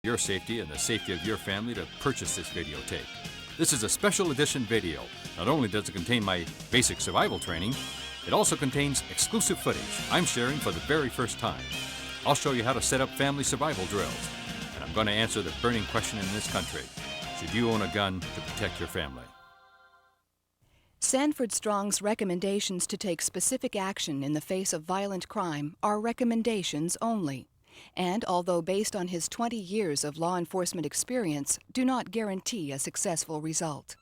Your safety and the safety of your family to purchase this videotape. This is a special edition video. Not only does it contain my basic survival training, it also contains exclusive footage I'm sharing for the very first time. I'll show you how to set up family survival drills, and I'm going to answer the burning question in this country. Should you own a gun to protect your family? Sanford Strong's recommendations to take specific action in the face of violent crime are recommendations only, and although based on his 20 years of law enforcement experience, do not guarantee a successful result.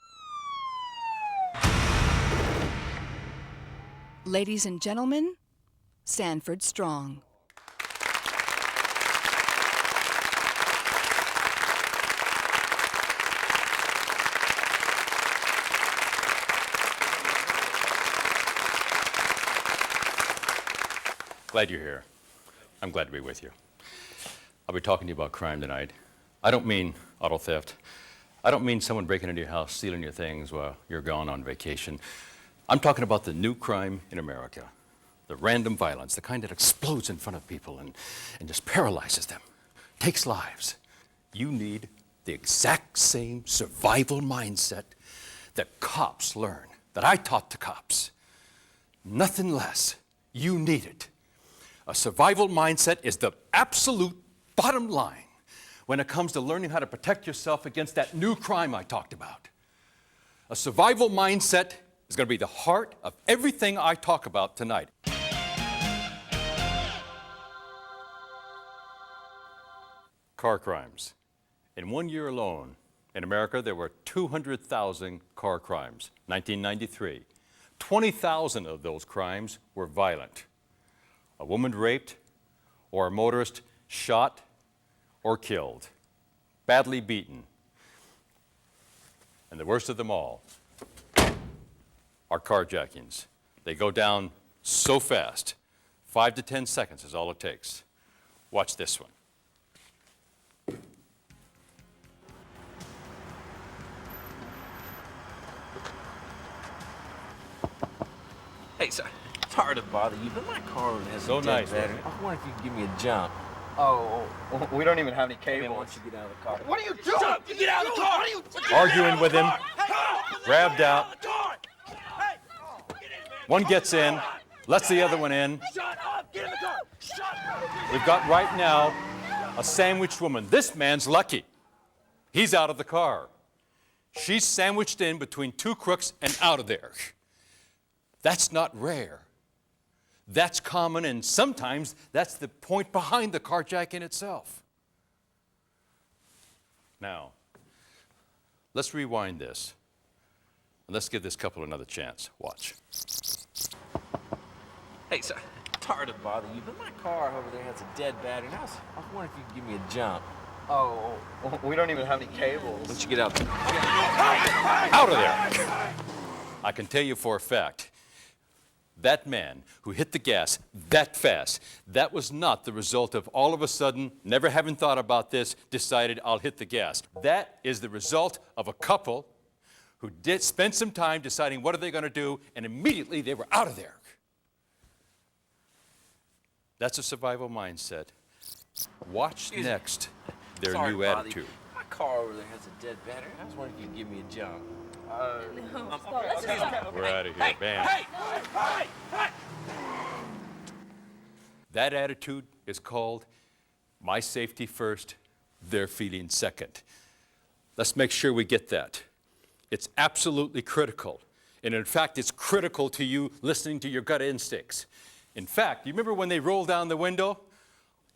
Ladies and gentlemen, Sanford Strong. Glad you're here. I'm glad to be with you. I'll be talking to you about crime tonight. I don't mean auto theft. I don't mean someone breaking into your house, stealing your things while you're gone on vacation. I'm talking about the new crime in America. The random violence, the kind that explodes in front of people and just paralyzes them, takes lives. You need the exact same survival mindset that cops learn, that I taught to cops. Nothing less. You need it. A survival mindset is the absolute bottom line when it comes to learning how to protect yourself against that new crime I talked about. A survival mindset is going to be the heart of everything I talk about tonight. Car crimes. In 1 year alone, in America, there were 200,000 car crimes. 1993. 20,000 of those crimes were violent. A woman raped, or a motorist shot or killed, badly beaten. And the worst of them all are carjackings. They go down so fast, 5 to 10 seconds is all it takes. Watch this one. Hey, sir, sorry to bother you, but my car has So a dead nice, battery. wasn't it? I wonder if you could give me a jump. Oh, we don't even have any Hey, cables. why don't you get out of the car? What are you doing? Shut up! Get out of the car! What are you doing? Arguing with him, grabbed out. One gets in, lets the other one in. Shut up! Get in the car! Shut up! We've got right now a sandwiched woman. This man's lucky. He's out of the car. She's sandwiched in between two crooks and out of there. That's not rare. That's common, and sometimes that's the point behind the carjacking itself. Now, let's rewind this, and let's give this couple another chance. Watch. Hey, sir, sorry to bother you, but my car over there has a dead battery. I was wondering if you could give me a jump. Oh, we don't even have any Why cables. don't you get out the car? Out of there! I can tell you for a fact, that man who hit the gas that fast, that was not the result of all of a sudden, never having thought about this, decided I'll hit the gas. That is the result of a couple who did spend some time deciding what are they going to do, and immediately they were out of there. That's a survival mindset. Watch next their Sorry new to bother you. attitude. My car over there has a dead battery. I was wondering if you could give me a jump. We're out of here, bam. That attitude is called my safety first, their feeling second. Let's make sure we get that. It's absolutely critical. And in fact, it's critical to you listening to your gut instincts. In fact, you remember when they rolled down the window?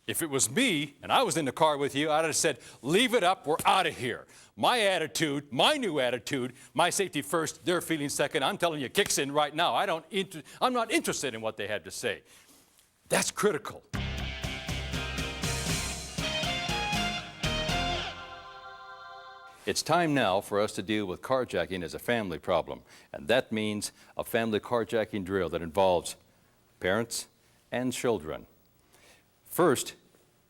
If it was me and I was in the car with you, I'd have said, leave it up, we're out of here. My attitude, my new attitude, my safety first, their feeling second, I'm telling you, kicks in right now. I'm not interested in what they had to say. That's critical. It's time now for us to deal with carjacking as a family problem, and that means a family carjacking drill that involves parents and children. First,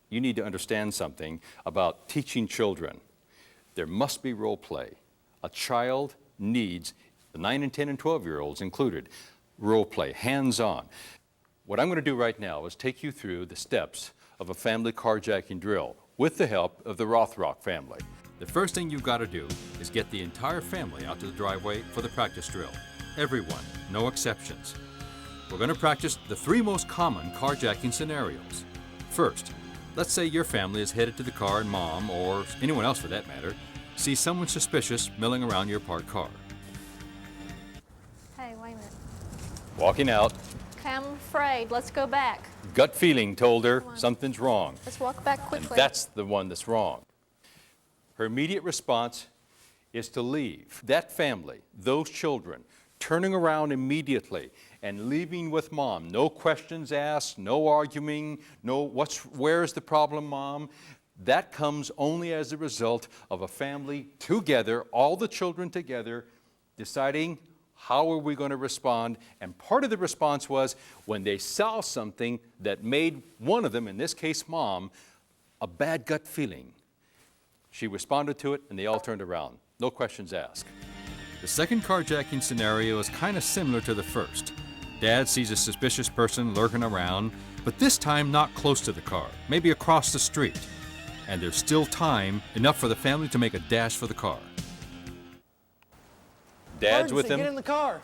you need to understand something about teaching children. There must be role play. A child needs, the 9 and 10 and 12-year-olds included, role play, hands-on. What I'm going to do right now is take you through the steps of a family carjacking drill. with the help of the Rothrock family. The first thing you've got to do is get the entire family out to the driveway for the practice drill. Everyone, no exceptions. We're going to practice the 3 most common carjacking scenarios. First, let's say your family is headed to the car and Mom, or anyone else for that matter, sees someone suspicious milling around your parked car. Hey, wait a minute. Walking out, Okay, I'm afraid. Let's go back. gut feeling told her Come on. something's wrong. Let's walk back And quickly. that's the one that's wrong. Her immediate response is to leave. That family, those children, turning around immediately and leaving with Mom. No questions asked, no arguing, no where's the problem, Mom? That comes only as a result of a family together, all the children together, deciding how are we going to respond. And part of the response was when they saw something that made one of them, in this case Mom, a bad gut feeling. She responded to it and they all turned around. No questions asked. The second carjacking scenario is kind of similar to the first. Dad sees a suspicious person lurking around, but this time not close to the car, maybe across the street. And there's still time, enough for the family to make a dash for the car. Dad's with Get in him, the car.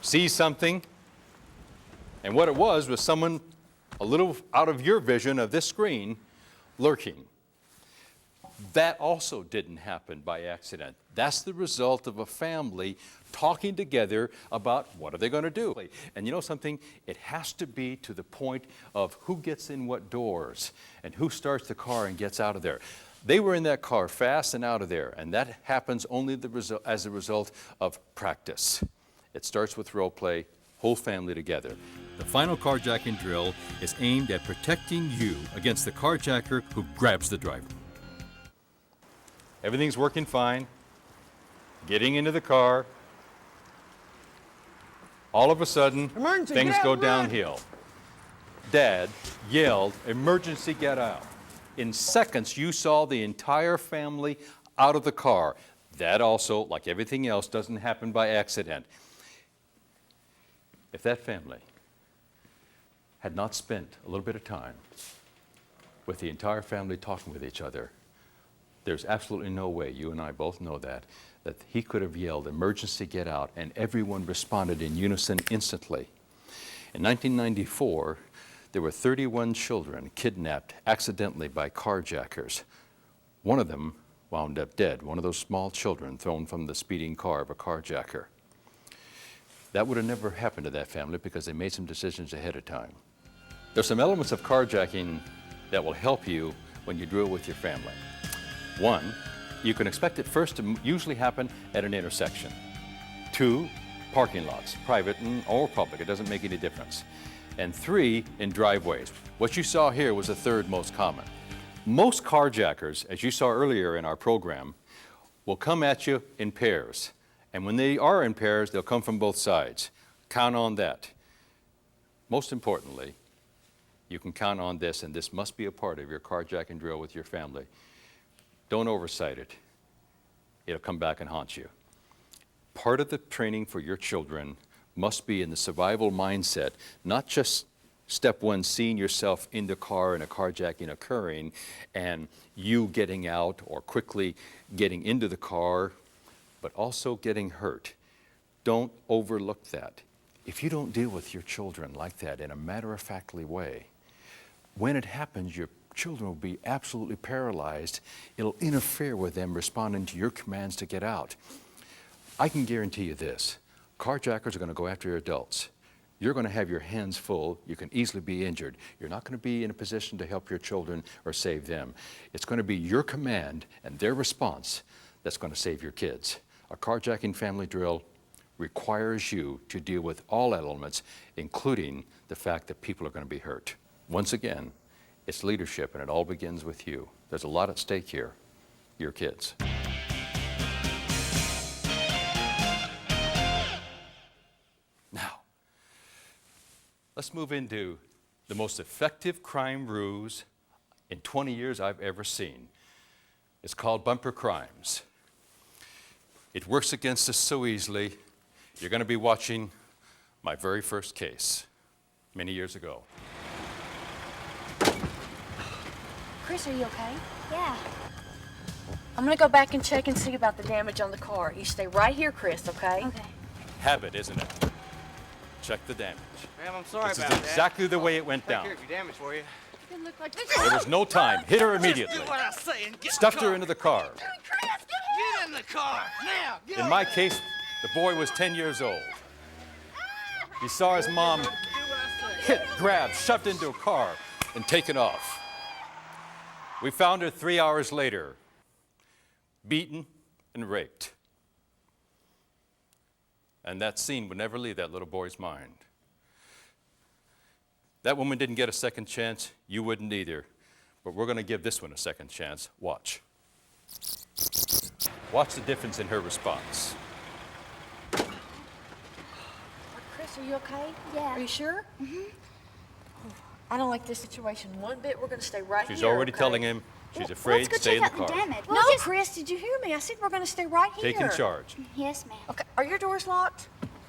sees something, and what it was someone a little out of your vision of this screen lurking. That also didn't happen by accident. That's the result of a family talking together about what are they going to do. And you know something? It has to be to the point of who gets in what doors and who starts the car and gets out of there. They were in that car fast and out of there, and that happens only as a result of practice. It starts with role play, whole family together. The final carjacking drill is aimed at protecting you against the carjacker who grabs the driver. Everything's working fine. Getting into the car. All of a sudden, Emergency, things get out, go run. downhill. Dad yelled, "Emergency, get out." In seconds, you saw the entire family out of the car. That also, like everything else, doesn't happen by accident. If that family had not spent a little bit of time with the entire family talking with each other, there's absolutely no way, you and I both know that he could have yelled, "Emergency, get out," and everyone responded in unison instantly. In 1994, there were 31 children kidnapped accidentally by carjackers. One of them wound up dead, one of those small children thrown from the speeding car of a carjacker. That would have never happened to that family because they made some decisions ahead of time. There's some elements of carjacking that will help you when you drill with your family. One, you can expect it first to usually happen at an intersection. 2, parking lots, private or public, it doesn't make any difference. And 3, in driveways. What you saw here was the third most common. Most carjackers, as you saw earlier in our program, will come at you in pairs. And when they are in pairs, they'll come from both sides. Count on that. Most importantly, you can count on this, and this must be a part of your carjacking drill with your family. Don't oversight it. It'll come back and haunt you. Part of the training for your children must be in the survival mindset, not just step 1, seeing yourself in the car and a carjacking occurring and you getting out or quickly getting into the car, but also getting hurt. Don't overlook that. If you don't deal with your children like that in a matter-of-factly way, when it happens, your children will be absolutely paralyzed. It'll interfere with them responding to your commands to get out. I can guarantee you this. Carjackers are going to go after your adults. You're going to have your hands full. You can easily be injured. You're not going to be in a position to help your children or save them. It's going to be your command and their response that's going to save your kids. A carjacking family drill requires you to deal with all elements, including the fact that people are going to be hurt. Once again, it's leadership, and it all begins with you. There's a lot at stake here, your kids. Now, let's move into the most effective crime ruse in 20 years I've ever seen. It's called bumper crimes. It works against us so easily. You're going to be watching my very first case many years ago. Chris, are you okay? Yeah. I'm gonna go back and check and see about the damage on the car. You stay right here, Chris, okay? Okay. Habit, isn't it? Check the damage. Ma'am, I'm sorry This about is that. exactly the way it went Take down. care of your damage for you. It looked like There was no time. Hit her immediately. Do what I say and get Stuffed in the her into the car. car. Get in the car now. Get In over my there. case, the boy was 10 years old. He saw his mom Do what I say. hit, grabbed, shoved into a car, and taken off. We found her 3 hours later, beaten and raped. And that scene would never leave that little boy's mind. That woman didn't get a second chance. You wouldn't either. But we're going to give this one a second chance. Watch. Watch the difference in her response. Chris, are you okay? Yeah. Are you sure? Mm-hmm. I don't like this situation one bit. We're gonna stay right She's here. already okay? telling him she's Well, afraid let's to go stay in check the out the car. damage. No, We'll just... Chris, did you hear me? I said we're gonna stay right here. Taking charge. Yes, ma'am. Okay, are your doors locked?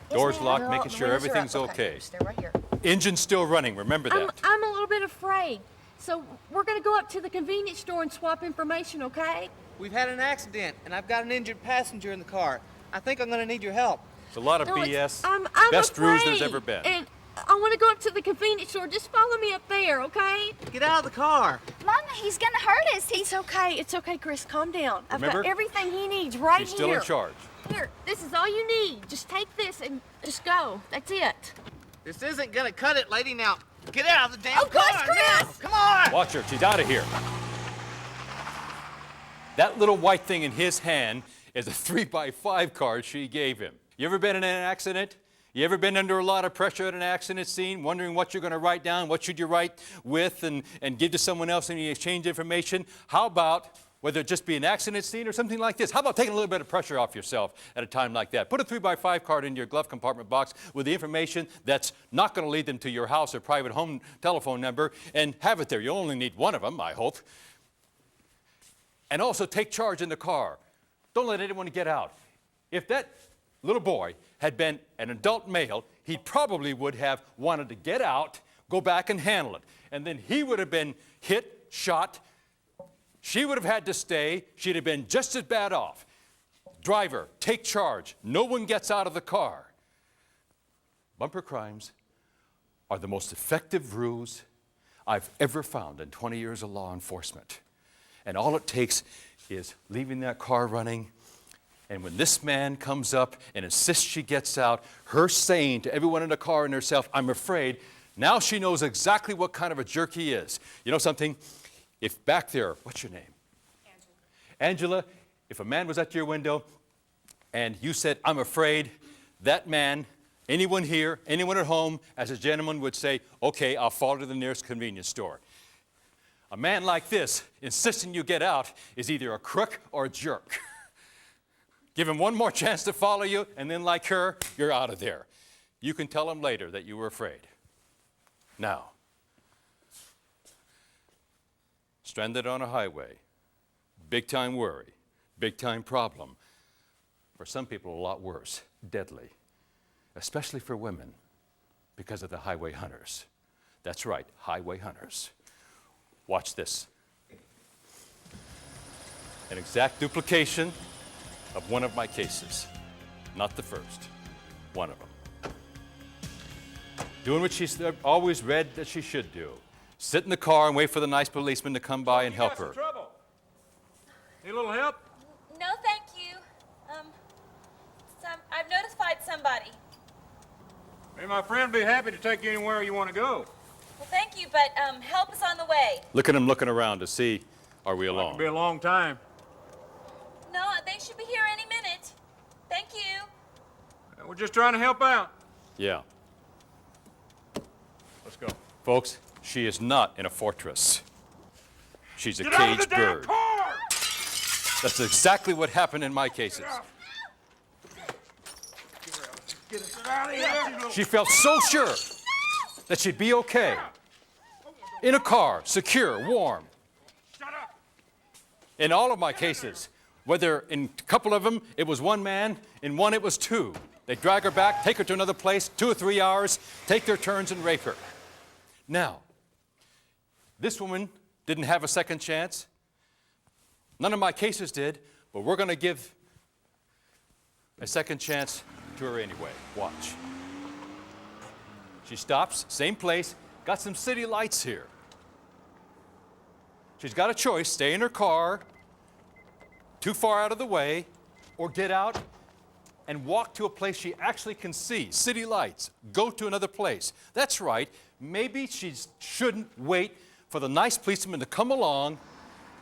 Doors ma'am. locked, No, making the sure windows are everything's up. okay. Stay right here. Engine's still running, remember that. I'm a little bit afraid. So we're gonna go up to the convenience store and swap information, okay? We've had an accident, and I've got an injured passenger in the car. I think I'm going to need your help. It's a lot of No, BS. I'm Best afraid, ruse there's ever been. And I want to go up to the convenience store. Just follow me up there, okay? Get out of the car. Mama, he's gonna hurt us. It's okay. It's okay, Chris. Calm down. I've Remember? got everything he needs right She's here. still in charge. Here, this is all you need. Just take this and just go. That's it. This isn't going to cut it, lady. Now, get out of the damn Of course, car Chris! now. Come on. Watch her, she's out of here. That little white thing in his hand is a 3x5 card she gave him. You ever been in an accident? You ever been under a lot of pressure at an accident scene, wondering what you're going to write down, what should you write with and give to someone else and you exchange information? How about, whether it just be an accident scene or something like this, how about taking a little bit of pressure off yourself at a time like that? Put a 3x5 card in your glove compartment box with the information that's not going to lead them to your house or private home telephone number and have it there. You only need one of them, I hope. And also take charge in the car. Don't let anyone get out. If that little boy had been an adult male, he probably would have wanted to get out, go back and handle it. And then he would have been hit, shot. She would have had to stay. She'd have been just as bad off. Driver, take charge. No one gets out of the car. Bumper crimes are the most effective ruse I've ever found in 20 years of law enforcement. And all it takes is leaving that car running. And when this man comes up and insists she gets out, her saying to everyone in the car and herself, I'm afraid, now she knows exactly what kind of a jerk he is. You know something? If back there, what's your name? Angela, if a man was at your window and you said, I'm afraid, that man, anyone here, anyone at home, as a gentleman would say, okay, I'll follow to the nearest convenience store. A man like this, insisting you get out, is either a crook or a jerk. Give him one more chance to follow you, and then like her, you're out of there. You can tell him later that you were afraid. Now, stranded on a highway, big time worry, big time problem. For some people, a lot worse, deadly, especially for women, because of the highway hunters. That's right, highway hunters. Watch this. An exact duplication of one of my cases. Not the first, one of them. Doing what she's always read that she should do. Sit in the car and wait for the nice policeman to come by and help her. Trouble. Need a little help? No, thank you. I've notified somebody. May my friend be happy to take you anywhere you want to go. Well, thank you, but help is on the way. Look at him looking around to see, are we alone? It'll be a long time. No, they should be here any minute. Thank you. We're just trying to help out. Yeah. Let's go. Folks, she is not in a fortress. She's a Get out of the caged damn bird. car! That's exactly what happened in my cases. Get out of here! She felt so sure that she'd be okay. In a car, secure, warm. Shut up! In all of my cases, whether in a couple of them it was one man, in one it was two. They drag her back, take her to another place, 2 or 3 hours, take their turns and rape her. Now, this woman didn't have a second chance. None of my cases did, but we're going to give a second chance to her anyway. Watch. She stops, same place, got some city lights here. She's got a choice, stay in her car, too far out of the way, or get out and walk to a place she actually can see, city lights, go to another place. That's right, maybe she shouldn't wait for the nice policeman to come along,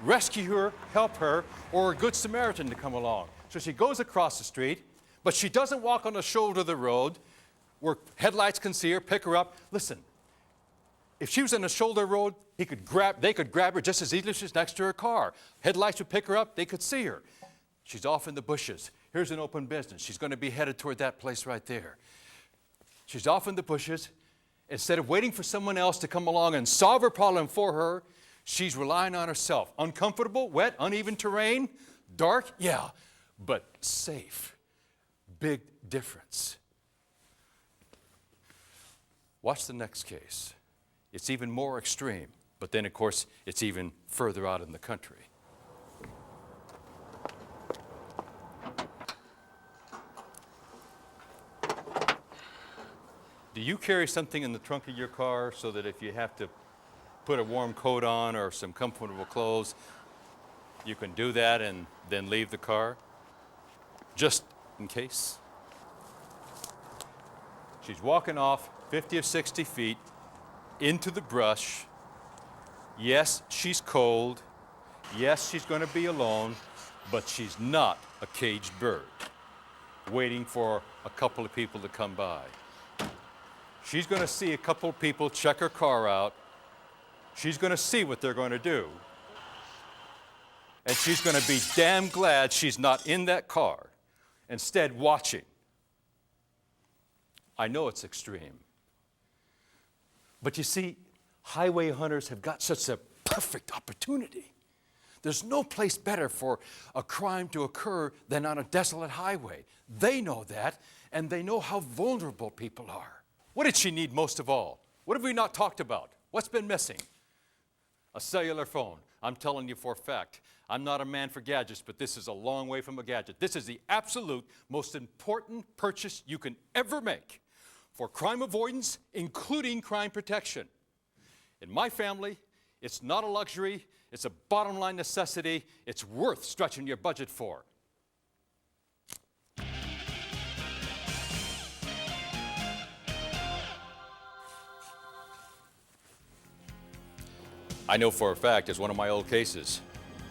rescue her, help her, or a good Samaritan to come along. So she goes across the street, but she doesn't walk on the shoulder of the road where headlights can see her, pick her up. Listen, if she was in a shoulder road, they could grab her just as easily as she's next to her car. Headlights would pick her up, they could see her. She's off in the bushes. Here's an open business. She's going to be headed toward that place right there. She's off in the bushes. Instead of waiting for someone else to come along and solve her problem for her, she's relying on herself. Uncomfortable, wet, uneven terrain, dark, yeah, but safe. Big difference. Watch the next case. It's even more extreme, but then, of course, it's even further out in the country. Do you carry something in the trunk of your car so that if you have to put a warm coat on or some comfortable clothes, you can do that and then leave the car? Just in case. She's walking off 50 or 60 feet into the brush. Yes, she's cold. Yes, she's going to be alone, but she's not a caged bird waiting for a couple of people to come by. She's going to see a couple of people check her car out. She's going to see what they're going to do. And she's going to be damn glad she's not in that car, instead watching. I know it's extreme. But you see, highway hunters have got such a perfect opportunity. There's no place better for a crime to occur than on a desolate highway. They know that, and they know how vulnerable people are. What did she need most of all? What have we not talked about? What's been missing? A cellular phone. I'm telling you for a fact. I'm not a man for gadgets, but this is a long way from a gadget. This is the absolute most important purchase you can ever make for crime avoidance, including crime protection. In my family, it's not a luxury, it's a bottom line necessity. It's worth stretching your budget for. I know for a fact, it's one of my old cases.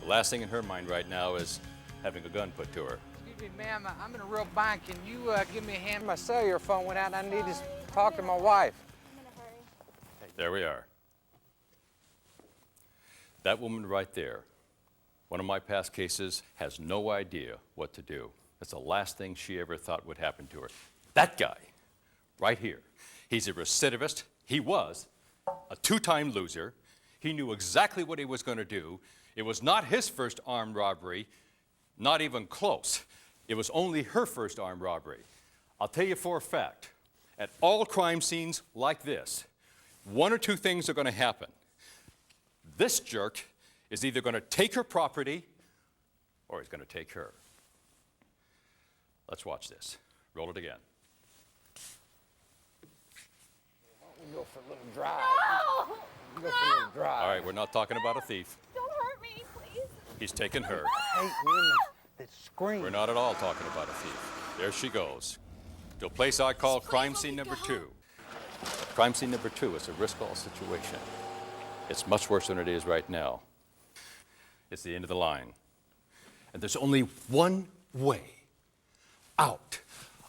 The last thing in her mind right now is having a gun put to her. Excuse me, ma'am, I'm in a real bind. Can you give me a hand? My cellular phone went out and I need to talk to my wife. I'm in a hurry. There we are. That woman right there, one of my past cases, has no idea what to do. That's the last thing she ever thought would happen to her. That guy, right here, he's a recidivist. He was a two-time loser. He knew exactly what he was going to do. It was not his first armed robbery, not even close. It was only her first armed robbery. I'll tell you for a fact, at all crime scenes like this, one or two things are going to happen. This jerk is either going to take her property or he's going to take her. Let's watch this. Roll it again. We go for a little drive. No! We go for a little drive. All right, we're not talking about a thief. Don't hurt me, please. He's taken her. I hate women that scream. We're not at all talking about a thief. There she goes. To a place I call crime scene number 2. Crime scene number 2 is a risk-all situation. It's much worse than it is right now. It's the end of the line. And there's only one way out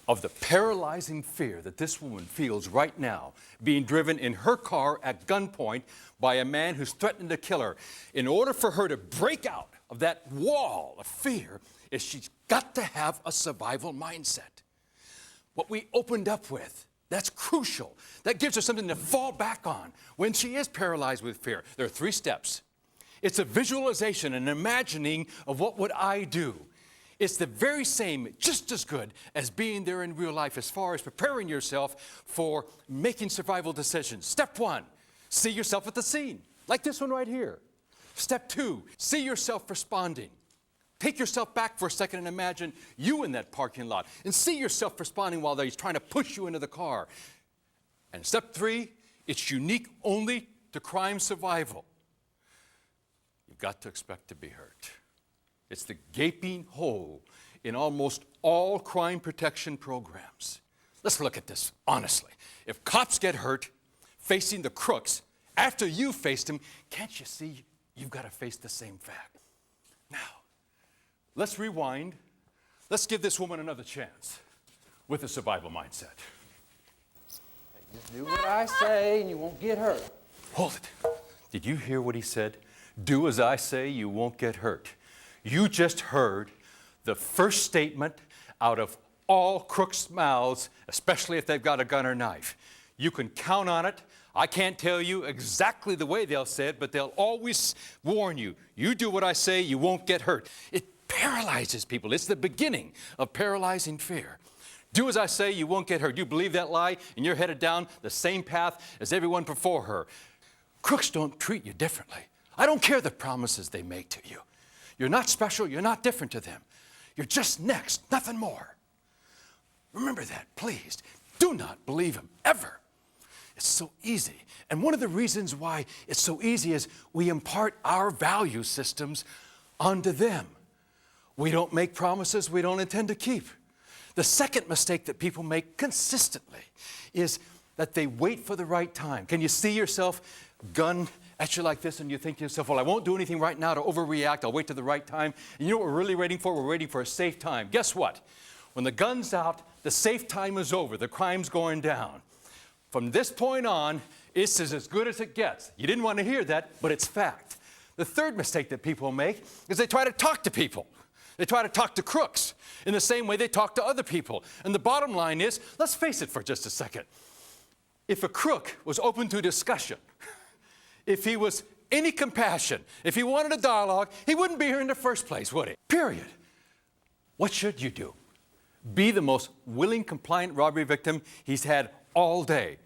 of the paralyzing fear that this woman feels right now, being driven in her car at gunpoint by a man who's threatening to kill her. In order for her to break out of that wall of fear, is she's got to have a survival mindset. What we opened up with, that's crucial. That gives her something to fall back on when she is paralyzed with fear. There are 3 steps. It's a visualization, an imagining of what would I do. It's the very same, just as good as being there in real life as far as preparing yourself for making survival decisions. Step 1, see yourself at the scene, like this one right here. Step 2, see yourself responding. Take yourself back for a second and imagine you in that parking lot and see yourself responding while he's trying to push you into the car. And step 3, it's unique only to crime survival. You've got to expect to be hurt. It's the gaping hole in almost all crime protection programs. Let's look at this honestly. If cops get hurt facing the crooks after you faced them, can't you see you've got to face the same fact? Now, let's rewind. Let's give this woman another chance with a survival mindset. Just do what I say and you won't get hurt. Hold it. Did you hear what he said? Do as I say, you won't get hurt. You just heard the first statement out of all crooks' mouths, especially if they've got a gun or knife. You can count on it. I can't tell you exactly the way they'll say it, but they'll always warn you. You do what I say, you won't get hurt. It paralyzes people. It's the beginning of paralyzing fear. Do as I say, you won't get hurt. You believe that lie, and you're headed down the same path as everyone before her. Crooks don't treat you differently. I don't care the promises they make to you. You're not special. You're not different to them. You're just next, nothing more. Remember that, please. Do not believe them, ever. It's so easy. And one of the reasons why it's so easy is we impart our value systems onto them. We don't make promises we don't intend to keep. The second mistake that people make consistently is that they wait for the right time. Can you see yourself gun at you like this and you think to yourself, well, I won't do anything right now to overreact. I'll wait till the right time. And you know what we're really waiting for? We're waiting for a safe time. Guess what? When the gun's out, the safe time is over. The crime's going down. From this point on, it's as good as it gets. You didn't want to hear that, but it's fact. The third mistake that people make is they try to talk to people. They try to talk to crooks in the same way they talk to other people. And the bottom line is, let's face it for just a second. If a crook was open to discussion, if he was any compassion, if he wanted a dialogue, he wouldn't be here in the first place, would he? Period. What should you do? Be the most willing, compliant robbery victim he's had all day.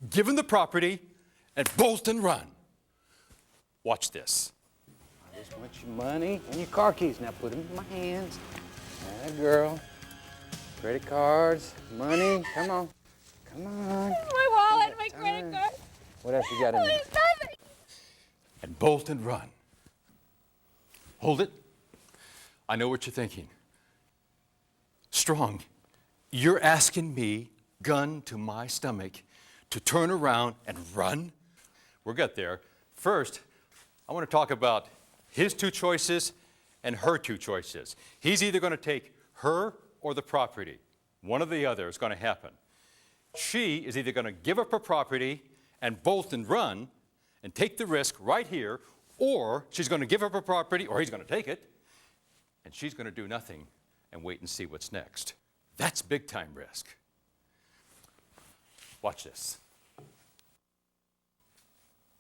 Give him the property and bolt and run. Watch this. I just want your money and your car keys. Now put them in my hands. That girl. Credit cards, money. Come on. Come on. My wallet, my credit card. What else you got in there? And bolt and run. Hold it. I know what you're thinking. Strong, you're asking me, gun to my stomach, to turn around and run? We'll get there. First, I want to talk about his two choices and her two choices. He's either going to take her or the property. One or the other is going to happen. She is either going to give up her property and bolt and run and take the risk right here, or she's going to give up her property, or he's going to take it, and she's going to do nothing and wait and see what's next. That's big time risk. Watch this.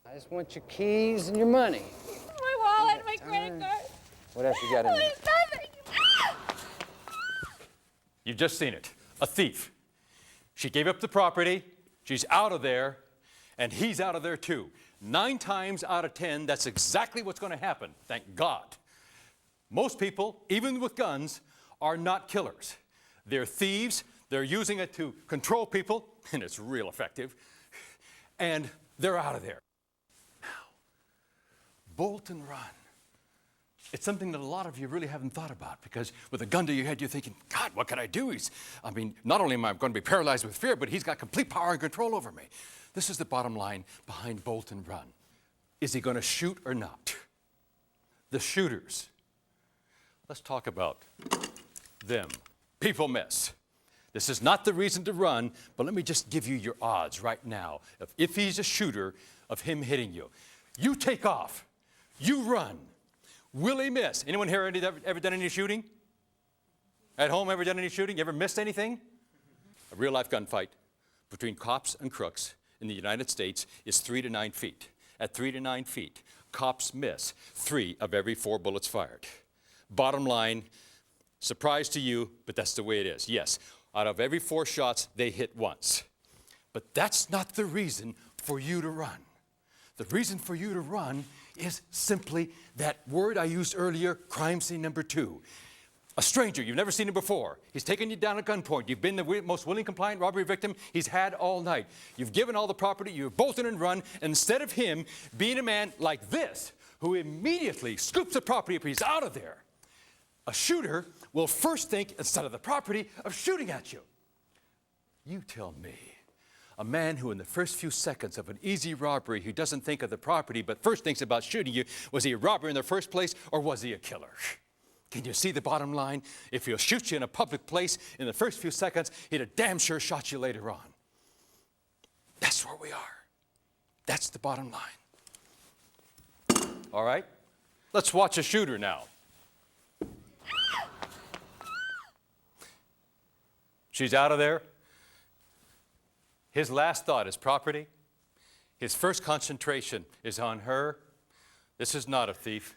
I just want your keys and your money. My wallet, my credit card. What else you got in there? You've just seen it. A thief. She gave up the property, she's out of there, and he's out of there too. 9 times out of 10, that's exactly what's going to happen, thank God. Most people, even with guns, are not killers. They're thieves, they're using it to control people, and it's real effective, and they're out of there. Now, bolt and run. It's something that a lot of you really haven't thought about, because with a gun to your head, you're thinking, God, what can I do? Not only am I going to be paralyzed with fear, but he's got complete power and control over me. This is the bottom line behind bolt and run. Is he going to shoot or not? The shooters. Let's talk about them. People miss. This is not the reason to run, but let me just give you your odds right now. If he's a shooter, of him hitting you. You take off. You run. Will he miss? Anyone here ever done any shooting? At home, ever done any shooting? You ever missed anything? A real-life gunfight between cops and crooks in the United States is 3 to 9 feet. At 3 to 9 feet, cops miss 3 of every 4 bullets fired. Bottom line, surprise to you, but that's the way it is. Yes, out of every 4 shots, they hit once. But that's not the reason for you to run. The reason for you to run is simply that word I used earlier, crime scene number 2. A stranger, you've never seen him before. He's taken you down at gunpoint. You've been the most willing, compliant robbery victim he's had all night. You've given all the property, you've bolted and run, and instead of him being a man like this, who immediately scoops the property up, he's out of there, a shooter will first think, instead of the property, of shooting at you. You tell me, a man who in the first few seconds of an easy robbery, who doesn't think of the property, but first thinks about shooting you, was he a robber in the first place, or was he a killer? Can you see the bottom line? If he'll shoot you in a public place in the first few seconds, he'd have damn sure shot you later on. That's where we are. That's the bottom line. All right? Let's watch a shooter now. She's out of there. His last thought is property. His first concentration is on her. This is not a thief.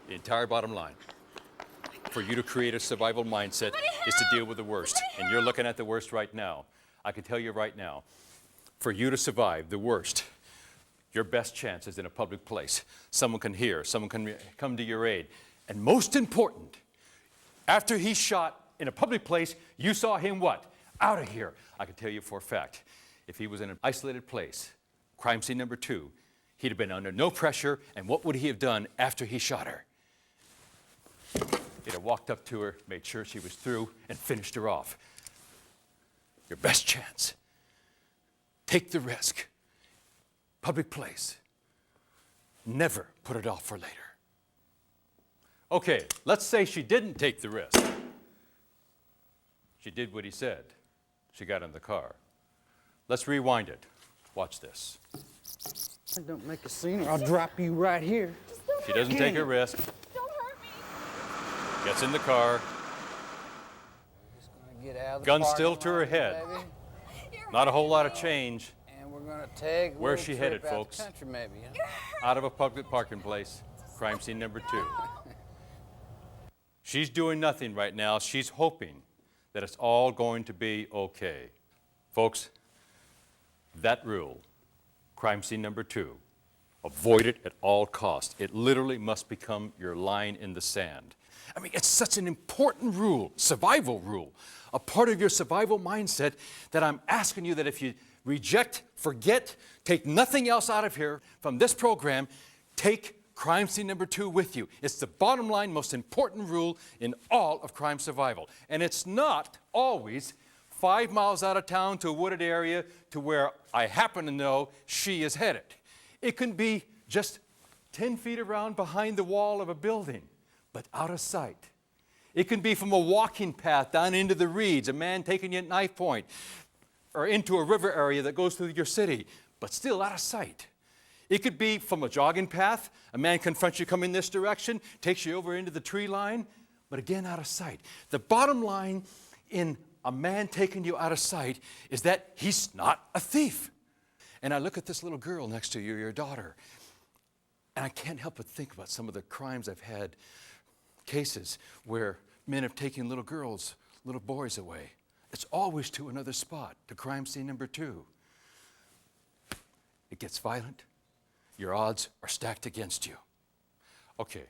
The entire bottom line for you to create a survival mindset is to deal with the worst. And you're looking at the worst right now. I can tell you right now, for you to survive the worst, your best chance is in a public place. Someone can hear, someone can come to your aid. And most important, after he shot in a public place, you saw him what? Out of here. I can tell you for a fact, if he was in an isolated place, crime scene number 2, he'd have been under no pressure, and what would he have done after he shot her? He'd have walked up to her, made sure she was through, and finished her off. Your best chance. Take the risk. Public place. Never put it off for later. Okay, let's say she didn't take the risk. She did what he said. She got in the car. Let's rewind it. Watch this. Don't make a scene or I'll drop you right here. She doesn't take a risk. Don't hurt me. Gets in the car. Just gonna get out of the Gun parking still to her lot, head. baby. Not a whole lot of change. And we're gonna take a Where's little she trip headed, out folks? the country, maybe. Huh? Out of a public parking place. Crime scene number 2. She's doing nothing right now. She's hoping that it's all going to be okay. Folks, that rule, crime scene number 2, avoid it at all costs. It literally must become your line in the sand. I mean, it's such an important rule, survival rule, a part of your survival mindset that I'm asking you that if you reject, forget, take nothing else out of here from this program, take crime scene number 2 with you. It's the bottom line, most important rule in all of crime survival. And it's not always 5 miles out of town to a wooded area to where I happen to know she is headed. It can be just 10 feet around behind the wall of a building, but out of sight. It can be from a walking path down into the reeds, a man taking you at knife point, or into a river area that goes through your city, but still out of sight. It could be from a jogging path. A man confronts you coming this direction, takes you over into the tree line, but again out of sight. The bottom line in a man taking you out of sight is that he's not a thief. And I look at this little girl next to you, your daughter, and I can't help but think about some of the crimes I've had, cases where men have taken little girls, little boys away. It's always to another spot, to crime scene number 2. It gets violent. Your odds are stacked against you. Okay.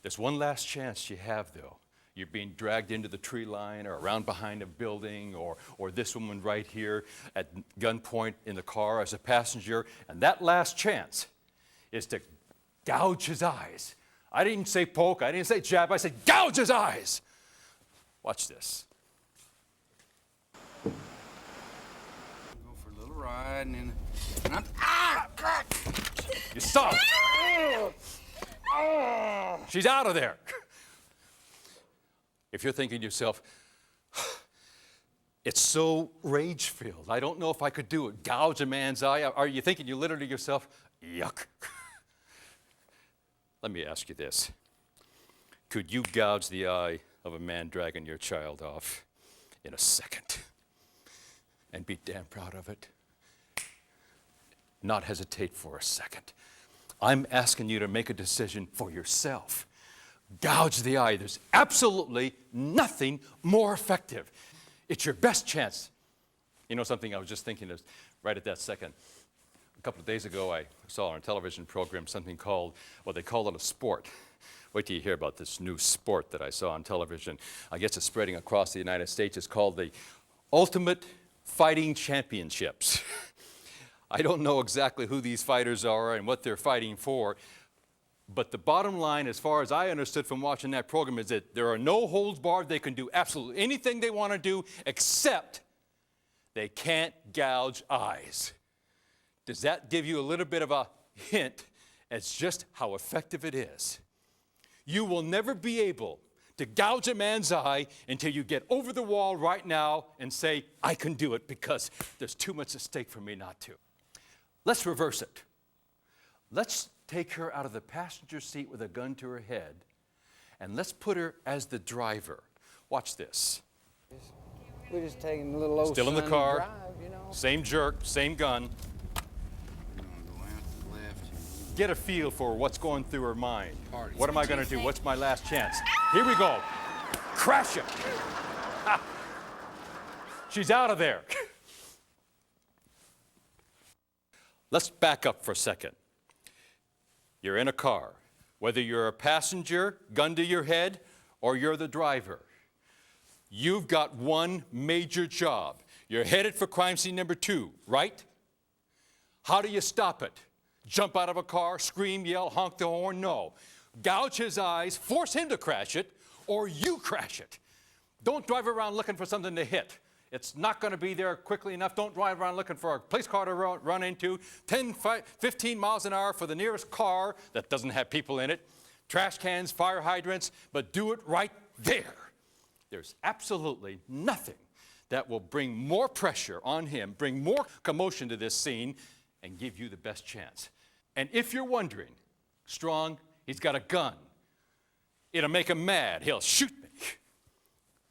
There's one last chance you have, though. You're being dragged into the tree line or around behind a building, or this woman right here at gunpoint in the car as a passenger, and that last chance is to gouge his eyes. I didn't say poke, I didn't say jab, I said gouge his eyes. Watch this. Go for a little ride and I'm You saw it. She's out of there. If you're thinking to yourself, it's so rage-filled, I don't know if I could do it, gouge a man's eye, are you thinking you literally to yourself, yuck? Let me ask you this. Could you gouge the eye of a man dragging your child off in a second and be damn proud of it? Not hesitate for a second. I'm asking you to make a decision for yourself. Gouge the eye. There's absolutely nothing more effective. It's your best chance. You know something I was just thinking of right at that second. A couple of days ago, I saw on a television program something called, well, they call it a sport. Wait till you hear about this new sport that I saw on television. I guess it's spreading across the United States. It's called the Ultimate Fighting Championships. I don't know exactly who these fighters are and what they're fighting for, but the bottom line, as far as I understood from watching that program, is that there are no holds barred. They can do absolutely anything they want to do, except they can't gouge eyes. Does that give you a little bit of a hint as just how effective it is? You will never be able to gouge a man's eye until you get over the wall right now and say, I can do it, because there's too much at stake for me not to. Let's reverse it. Let's take her out of the passenger seat with a gun to her head, and let's put her as the driver. Watch this. We're just taking a little old Still in the sunny car, drive, you know. same jerk, same gun. Get a feel for what's going through her mind. What am I going to do? What's my last chance? Here we go. Crash it. Ha. She's out of there. Let's back up for a second. You're in a car. Whether you're a passenger, gun to your head, or you're the driver, you've got one major job. You're headed for crime scene number 2, right? How do you stop it? Jump out of a car, scream, yell, honk the horn? No. Gouge his eyes, force him to crash it, or you crash it. Don't drive around looking for something to hit. It's not going to be there quickly enough. Don't drive around looking for a police car to run into. 10, 15 miles an hour for the nearest car that doesn't have people in it. Trash cans, fire hydrants, but do it right there. There's absolutely nothing that will bring more pressure on him, bring more commotion to this scene, and give you the best chance. And if you're wondering, Strong, he's got a gun. It'll make him mad. He'll shoot me.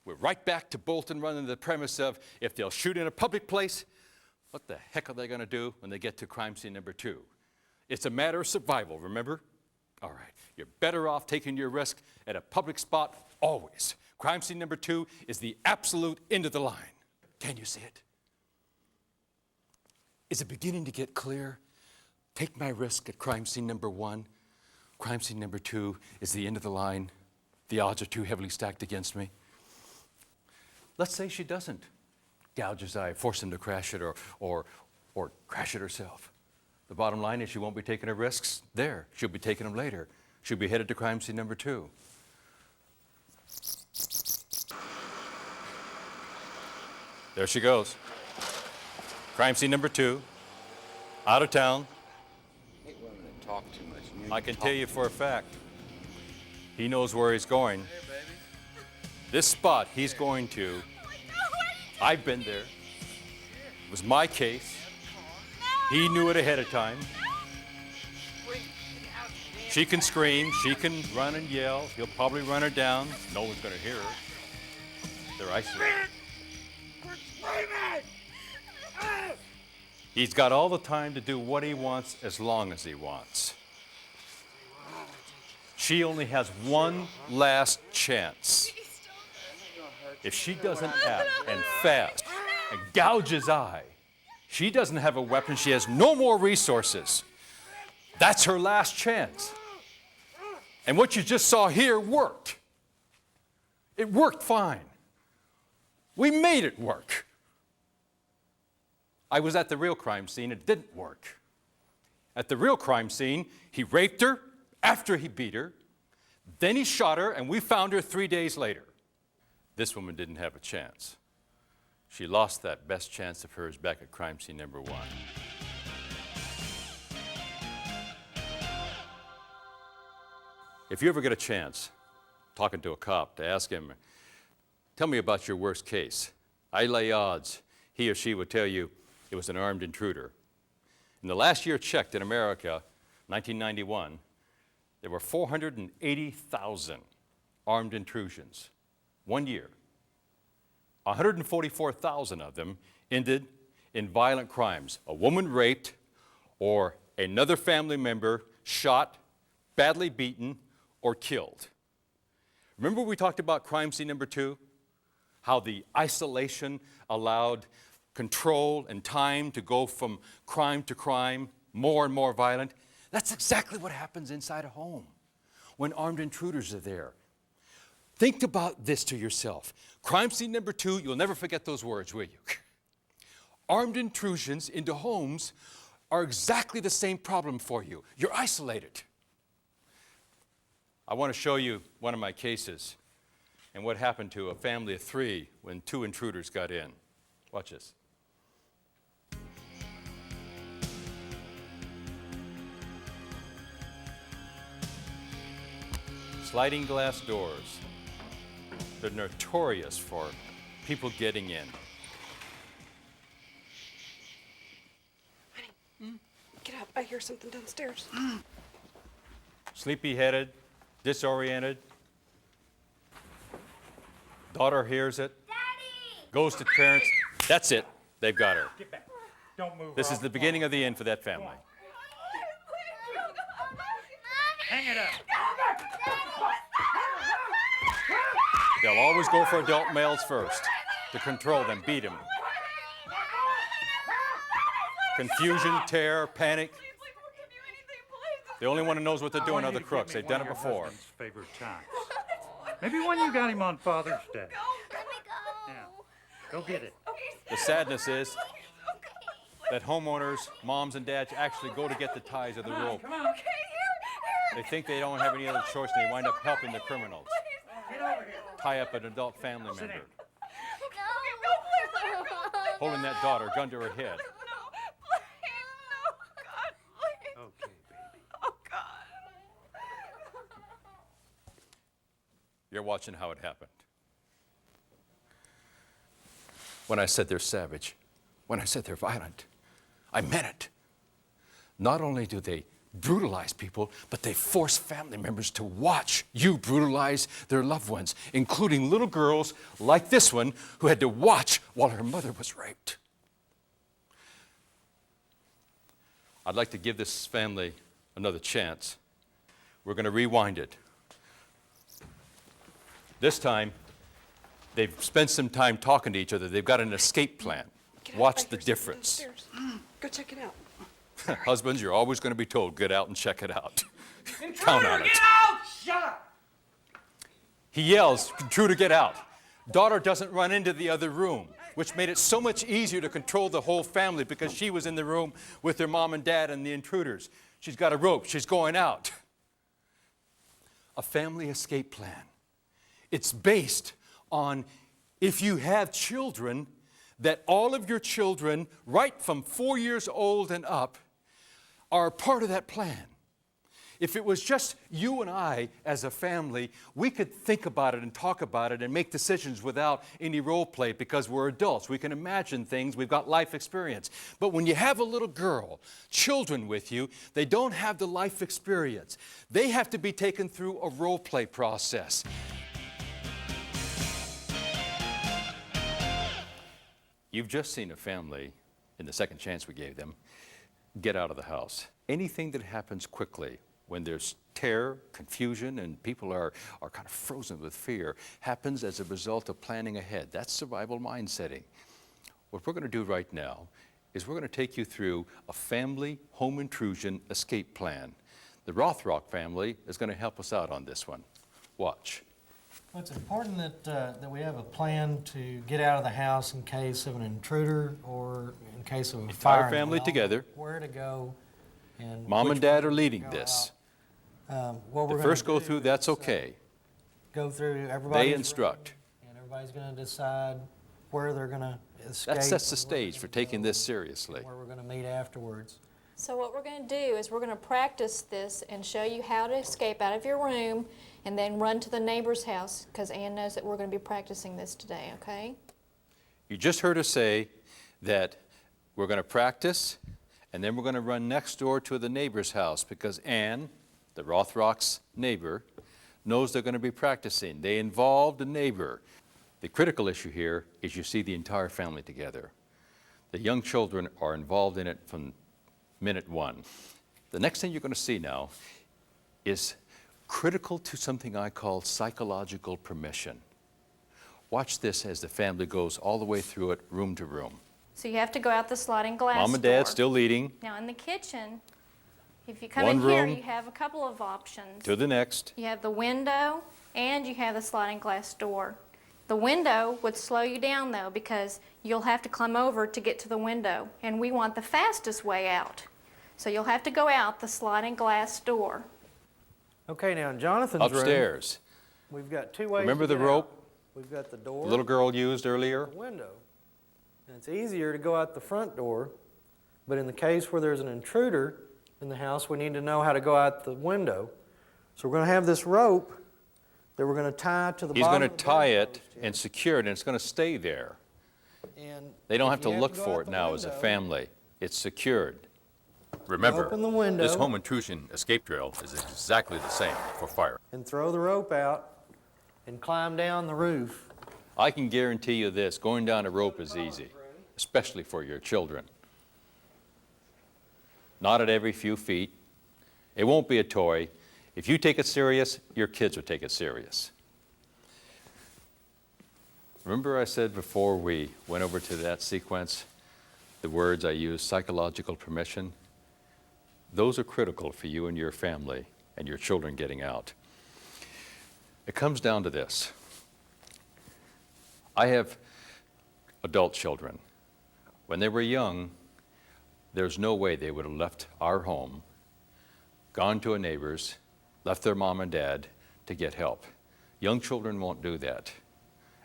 We're right back to Bolton running the premise of, if they'll shoot in a public place, what the heck are they going to do when they get to crime scene number 2? It's a matter of survival, remember? All right, you're better off taking your risk at a public spot always. Crime scene number 2 is the absolute end of the line. Can you see it? Is it beginning to get clear? Take my risk at crime scene number 1. Crime scene number 2 is the end of the line. The odds are too heavily stacked against me. Let's say she doesn't gouge his eye, force him to crash it, or crash it herself. The bottom line is she won't be taking her risks there. She'll be taking them later. She'll be headed to crime scene number 2. There she goes. Crime scene number 2, out of town. I hate women that talk too much. I can tell you for a fact, he knows where he's going. This spot he's going to, I've been there. It was my case. He knew it ahead of time. She can scream, she can run and yell. He'll probably run her down. No one's going to hear her. They're isolated. He's got all the time to do what he wants as long as he wants. She only has one last chance. If she doesn't act and fast and gouge his eye, she doesn't have a weapon. She has no more resources. That's her last chance. And what you just saw here worked. It worked fine. We made it work. I was at the real crime scene. It didn't work. At the real crime scene, he raped her after he beat her. Then he shot her, and we found her 3 days later. This woman didn't have a chance. She lost that best chance of hers back at crime scene number 1. If you ever get a chance talking to a cop to ask him, tell me about your worst case, I lay odds he or she would tell you it was an armed intruder. In the last year checked in America, 1991, there were 480,000 armed intrusions. 1 year. 144,000 of them ended in violent crimes. A woman raped, or another family member shot, badly beaten, or killed. Remember we talked about crime scene number 2? How the isolation allowed control and time to go from crime to crime, more and more violent. That's exactly what happens inside a home when armed intruders are there. Think about this to yourself. Crime scene number 2, you'll never forget those words, will you? Armed intrusions into homes are exactly the same problem for you. You're isolated. I want to show you one of my cases and what happened to a family of 3 when 2 intruders got in. Watch this. Sliding glass doors. They're notorious for people getting in. Honey, get up. I hear something downstairs. Sleepy-headed, disoriented. Daughter hears it. Daddy! Goes to parents. That's it. They've got her. Get back. Don't move. This is the beginning of the end for that family. Hang it up. They'll always go for adult males first to control them, beat them. Confusion, terror, panic. The only one who knows what they're doing are the crooks. They've done it before. Favorite times. Maybe when you got him on Father's Day. Let me go. Yeah. Go get it. The sadness is that homeowners, moms and dads, actually go to get the ties of the rope. Come on. They think they don't have any other choice, and they wind up helping the criminals. Get over here. Tie up an adult family member, No. holding that daughter, gun to her head. Okay, baby. You're watching how it happened. When I said they're savage, when I said they're violent, I meant it. Not only do they brutalize people, but they force family members to watch you brutalize their loved ones, including little girls like this one who had to watch while her mother was raped. I'd like to give this family another chance. We're going to rewind it. This time, they've spent some time talking to each other. They've got an escape plan. Watch the difference. Go check it out. Husbands, you're always going to be told, get out and check it out. Count on it. Get out! Shut up! He yells, intruder, get out. Daughter doesn't run into the other room, which made it so much easier to control the whole family because she was in the room with her mom and dad and the intruders. She's got a rope. She's going out. A family escape plan. It's based on if you have children, that all of your children, right from 4 years old and up, are part of that plan. If it was just you and I as a family, we could think about it and talk about it and make decisions without any role play because we're adults. We can imagine things. We've got life experience. But when you have a little girl, children with you, they don't have the life experience. They have to be taken through a role play process. You've just seen a family, in the second chance we gave them, get out of the house. Anything that happens quickly, when there's terror, confusion, and people are kind of frozen with fear, happens as a result of planning ahead. That's survival mind setting. What we're going to do right now is we're going to take you through a family home intrusion escape plan. The Rothrock family is going to help us out on this one. Watch. Well, it's important that we have a plan to get out of the house in case of an intruder or in case of a fire. Entire family together. Where to go and Mom and Dad are leading this. What we're The first gonna go through, that's okay. Go through everybody's They instruct. room, and everybody's going to decide where they're going to escape. That sets the stage for taking this seriously. Where we're going to meet afterwards. So what we're going to do is we're going to practice this and show you how to escape out of your room and then run to the neighbor's house because Ann knows that we're going to be practicing this today, okay? You just heard us say that we're going to practice and then we're going to run next door to the neighbor's house because Ann, the Rothrock's neighbor, knows they're going to be practicing. They involved a neighbor. The critical issue here is you see the entire family together. The young children are involved in it from minute one. The next thing you're going to see now is critical to something I call psychological permission. Watch this as the family goes all the way through it, room to room. So you have to go out the sliding glass door. Mom and Dad still leading. Now in the kitchen, if you come One in here, room you have a couple of options. to the next. You have the window and you have the sliding glass door. The window would slow you down though, because you'll have to climb over to get to the window, and we want the fastest way out. So you'll have to go out the sliding glass door. Okay, now in Jonathan's room, Upstairs. we've got two ways Remember to the get rope out. We've got the the door, little girl used earlier? the window. And it's easier to go out the front door, but in the case where there's an intruder in the house, we need to know how to go out the window. So we're going to have this rope that we're going to tie to the He's bottom going to of the tie bedpost it here. and secure it, and it's going to stay there. And They don't if have to you look go for out it the now as a window, family. It's secured. Remember, open the window this home intrusion escape drill is exactly the same for fire. and throw the rope out and climb down the roof. I can guarantee you this, going down a rope is easy, especially for your children. Not at every few feet. It won't be a toy. If you take it serious, your kids will take it serious. Remember I said before we went over to that sequence, the words I used, psychological permission? Those are critical for you and your family and your children getting out. It comes down to this. I have adult children. When they were young, there's no way they would have left our home, gone to a neighbor's, left their mom and dad to get help. Young children won't do that.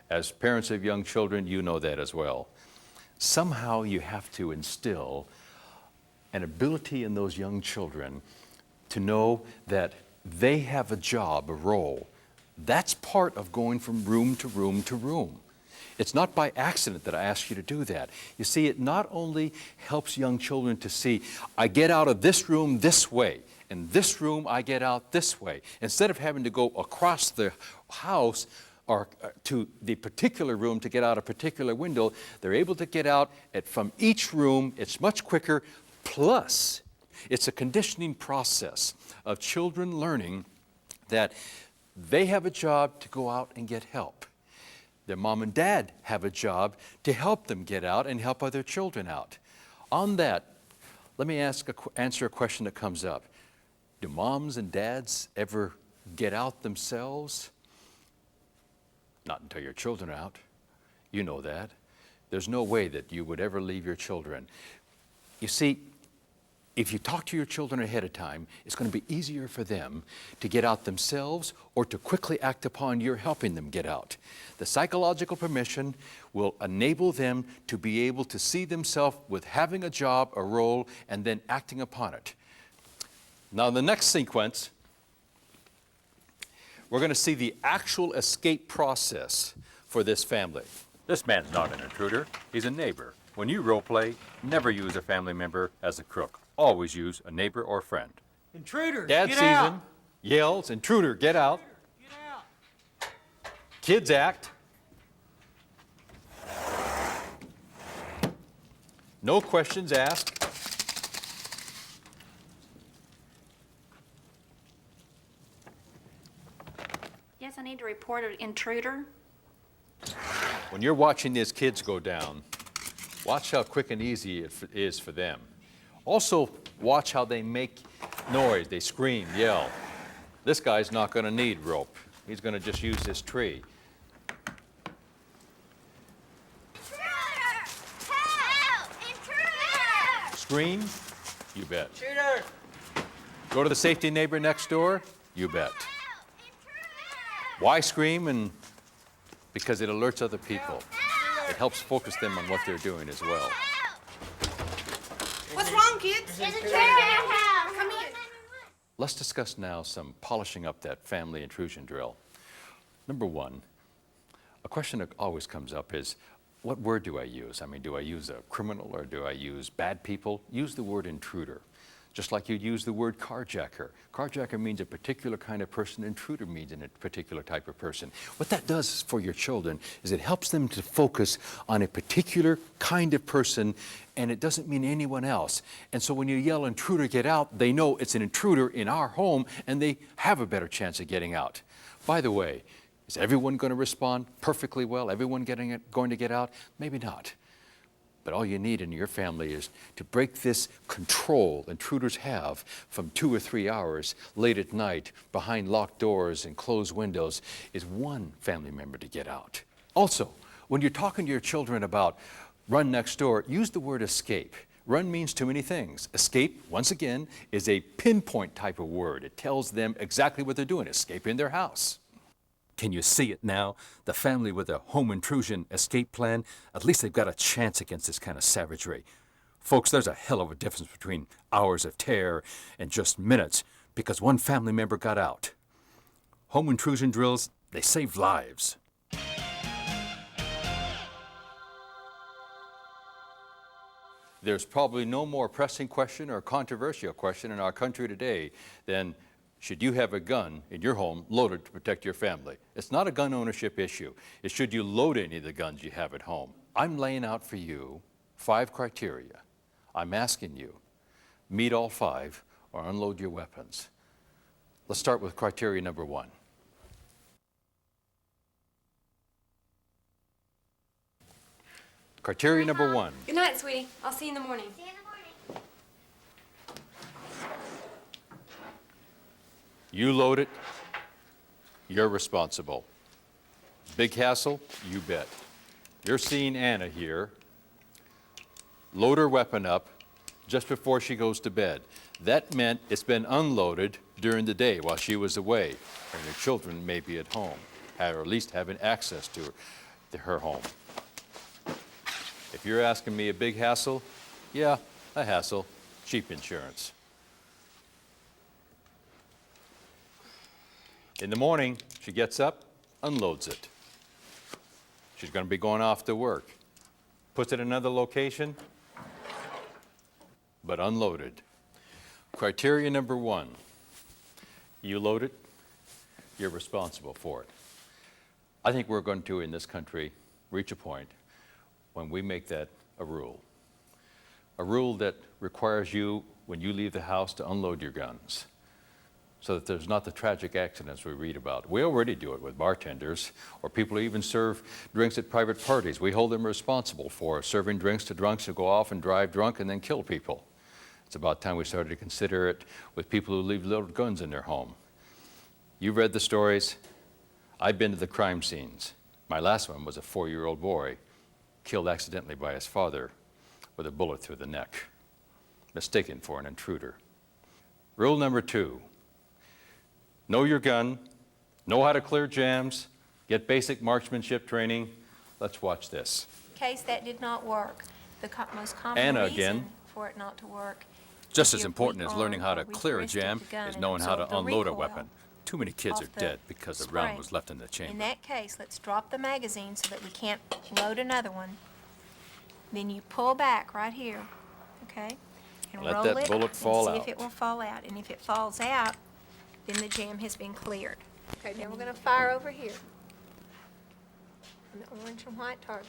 As parents of young children, you know that as well. Somehow you have to instill an ability in those young children to know that they have a job, a role. That's part of going from room to room to room. It's not by accident that I ask you to do that. You see, it not only helps young children to see, I get out of this room this way, in this room I get out this way. Instead of having to go across the house or to the particular room to get out a particular window, they're able to get out from each room. It's much quicker. Plus, it's a conditioning process of children learning that they have a job to go out and get help. Their mom and dad have a job to help them get out and help other children out. On that, let me answer a question that comes up. Do moms and dads ever get out themselves? Not until your children are out. You know that. There's no way that you would ever leave your children. You see, if you talk to your children ahead of time, it's going to be easier for them to get out themselves or to quickly act upon your helping them get out. The psychological permission will enable them to be able to see themselves with having a job, a role, and then acting upon it. Now, in the next sequence, we're going to see the actual escape process for this family. This man's not an intruder. He's a neighbor. When you role play, never use a family member as a crook. Always use a neighbor or friend. Intruder, Dad get sees out. him, yells, intruder, get out. Get out. Kids act. No questions asked. Yes, I need to report an intruder. When you're watching these kids go down, watch how quick and easy it is for them. Also, watch how they make noise. They scream, yell. This guy's not going to need rope. He's going to just use this tree. Scream? You bet. Intruder! Go to the safety neighbor next door? You bet. Why scream? And because it alerts other people. It helps focus them on what they're doing as well. What's wrong, kids? There's a intruder in our house. Come in. Let's discuss now some polishing up that family intrusion drill. Number one, a question that always comes up is, what word do I use? I mean, do I use a criminal or do I use bad people? Use the word intruder, just like you'd use the word carjacker. Carjacker means a particular kind of person. Intruder means a particular type of person. What that does for your children is it helps them to focus on a particular kind of person, and it doesn't mean anyone else. And so when you yell, intruder, get out, they know it's an intruder in our home, and they have a better chance of getting out. By the way, is everyone going to respond perfectly well? Everyone going to get out? Maybe not. But all you need in your family is to break this control intruders have from 2 or 3 hours late at night behind locked doors and closed windows is one family member to get out. Also, when you're talking to your children about run next door, use the word escape. Run means too many things. Escape, once again, is a pinpoint type of word. It tells them exactly what they're doing, escaping their house. Can you see it now? The family with a home intrusion escape plan, at least they've got a chance against this kind of savagery. Folks, there's a hell of a difference between hours of terror and just minutes because one family member got out. Home intrusion drills, they save lives. There's probably no more pressing question or controversial question in our country today than should you have a gun in your home loaded to protect your family? It's not a gun ownership issue. It's should you load any of the guns you have at home? I'm laying out for you 5 criteria. I'm asking you, meet all 5 or unload your weapons. Let's start with criteria number 1. Criteria number 1. Good night, sweetie. I'll see you in the morning. You load it, you're responsible. Big hassle? You bet. You're seeing Anna here load her weapon up just before she goes to bed. That meant it's been unloaded during the day while she was away, and your children may be at home, or at least having access to her home. If you're asking me a big hassle, yeah, a hassle, cheap insurance. In the morning, she gets up, unloads it. She's going to be going off to work. Puts it in another location, but unloaded. Criteria number 1, you load it, you're responsible for it. I think we're going to, in this country, reach a point when we make that a rule. A rule that requires you, when you leave the house, to unload your guns, so that there's not the tragic accidents we read about. We already do it with bartenders or people who even serve drinks at private parties. We hold them responsible for serving drinks to drunks who go off and drive drunk and then kill people. It's about time we started to consider it with people who leave loaded guns in their home. You've read the stories. I've been to the crime scenes. My last one was a 4-year-old boy killed accidentally by his father with a bullet through the neck, mistaken for an intruder. Rule number 2. Know your gun, know how to clear jams, get basic marksmanship training. Let's watch this. Case that did not work. The most common Anna reason again. for it not to work. Just is as your important weak as learning arm how to or weak clear a wrist of jam the gun is and knowing how to absorb the unload a recoil weapon. Too many kids off are the dead because the round spring. was left in the In chamber. that case, let's drop the magazine so that we can't load another one. Then you pull back right here, okay? And Let roll that it bullet fall and see out. if it will fall out. And if it falls out, then the jam has been cleared. Okay, now we're gonna fire over here on the orange and white target.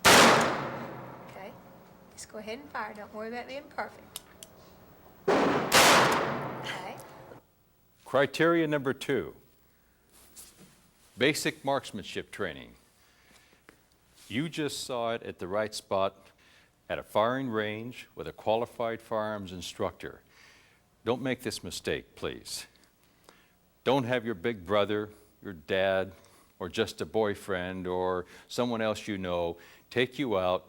Okay, just go ahead and fire. Don't worry about being perfect. Okay. Criteria number 2, basic marksmanship training. You just saw it at the right spot at a firing range with a qualified firearms instructor. Don't make this mistake, please. Don't have your big brother, your dad, or just a boyfriend or someone else you know take you out,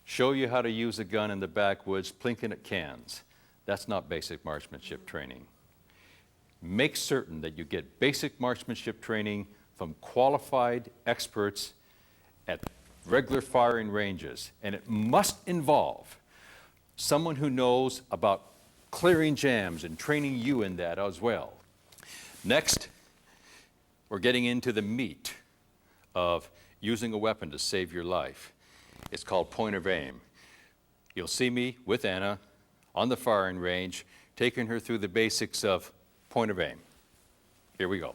show you how to use a gun in the backwoods, plinking at cans. That's not basic marksmanship training. Make certain that you get basic marksmanship training from qualified experts at regular firing ranges, and it must involve someone who knows about clearing jams and training you in that as well. Next, we're getting into the meat of using a weapon to save your life. It's called point of aim. You'll see me with Anna on the firing range, taking her through the basics of point of aim. Here we go.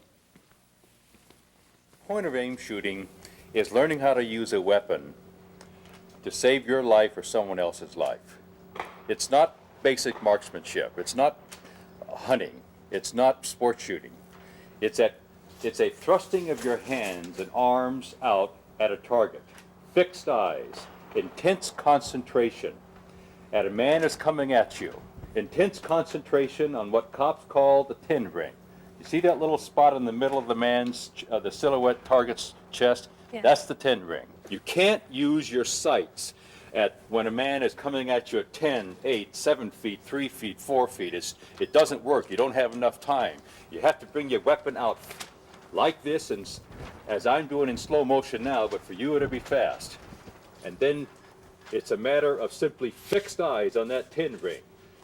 Point of aim shooting is learning how to use a weapon to save your life or someone else's life. It's not basic marksmanship. It's not hunting. It's not sport shooting. It's at It's a thrusting of your hands and arms out at a target. Fixed eyes, intense concentration. And a man is coming at you. Intense concentration on what cops call the 10 ring. You see that little spot in the middle of the man's, the silhouette target's chest? Yeah. That's the 10 ring. You can't use your sights at when a man is coming at you at 10, 8, 7 feet, 3 feet, 4 feet. It doesn't work. You don't have enough time. You have to bring your weapon out like this, and as I'm doing in slow motion now, but for you it'll be fast. And then it's a matter of simply fixed eyes on that 10 ring,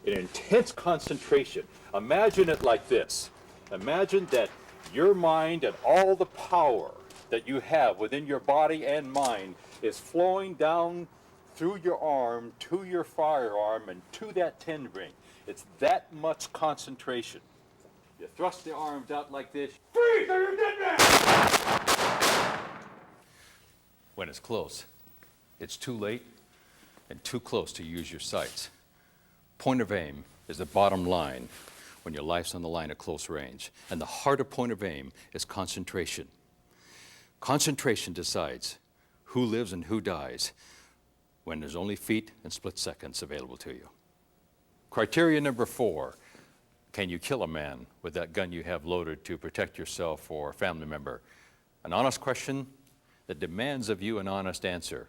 an intense concentration. Imagine it like this. Imagine that your mind and all the power that you have within your body and mind is flowing down through your arm to your firearm and to that 10 ring. It's that much concentration. You thrust the arms out like this. Freeze, or you're dead man! When it's close, it's too late and too close to use your sights. Point of aim is the bottom line when your life's on the line at close range. And the harder point of aim is concentration. Concentration decides who lives and who dies when there's only feet and split seconds available to you. Criteria number 4, can you kill a man with that gun you have loaded to protect yourself or a family member? An honest question that demands of you an honest answer.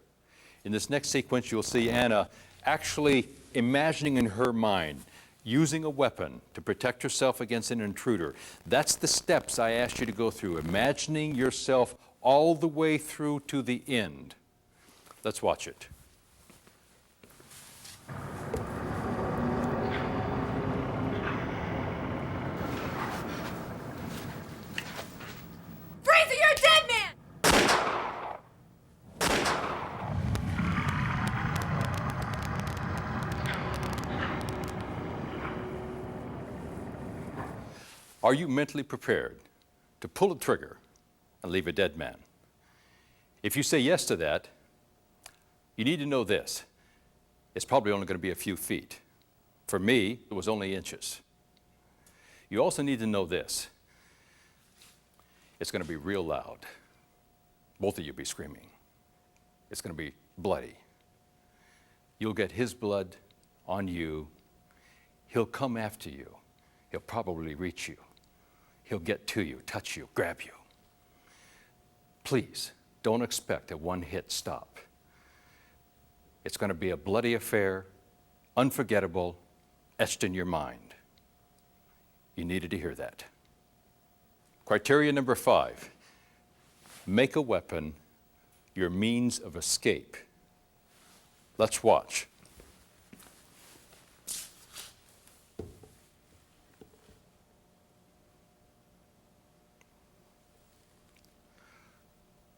In this next sequence, you'll see Anna actually imagining in her mind using a weapon to protect herself against an intruder. That's the steps I asked you to go through, imagining yourself all the way through to the end. Let's watch it. Freezer, you're a dead man! Are you mentally prepared to pull a trigger and leave a dead man? If you say yes to that, you need to know this. It's probably only going to be a few feet. For me, it was only inches. You also need to know this. It's going to be real loud. Both of you be screaming. It's going to be bloody. You'll get his blood on you. He'll come after you. He'll probably reach you. He'll get to you, touch you, grab you. Please, don't expect a one-hit stop. It's going to be a bloody affair, unforgettable, etched in your mind. You needed to hear that. Criteria number 5, make a weapon your means of escape. Let's watch.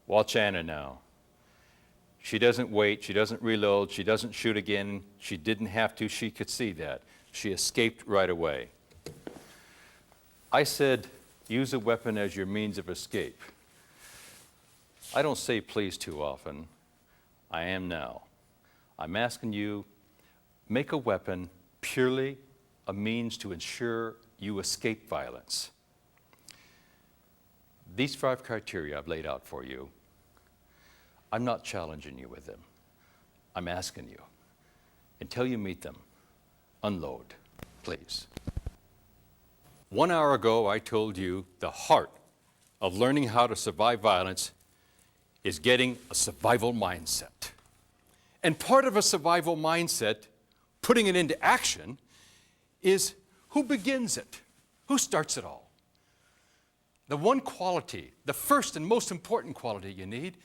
Watch Anna now. She doesn't wait, she doesn't reload, she doesn't shoot again. She didn't have to, she could see that. She escaped right away. I said, use a weapon as your means of escape. I don't say please too often. I am now. I'm asking you, make a weapon purely a means to ensure you escape violence. These 5 criteria I've laid out for you, I'm not challenging you with them. I'm asking you, until you meet them, unload, please. 1 hour ago, I told you the heart of learning how to survive violence is getting a survival mindset. And part of a survival mindset, putting it into action, is who begins it? Who starts it all? The one quality, the first and most important quality you need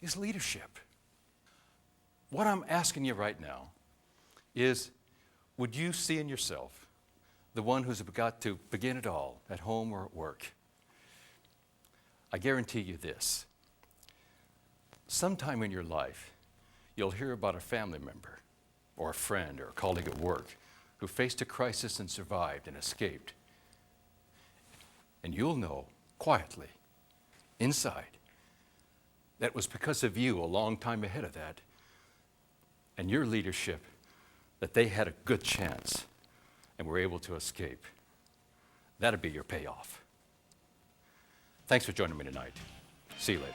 is leadership. What I'm asking you right now is, would you see in yourself the one who's got to begin it all at home or at work? I guarantee you this. Sometime in your life, you'll hear about a family member or a friend or a colleague at work who faced a crisis and survived and escaped. And you'll know quietly, inside, that was because of you a long time ahead of that and your leadership that they had a good chance and were able to escape. That'd be your payoff. Thanks for joining me tonight. See you later.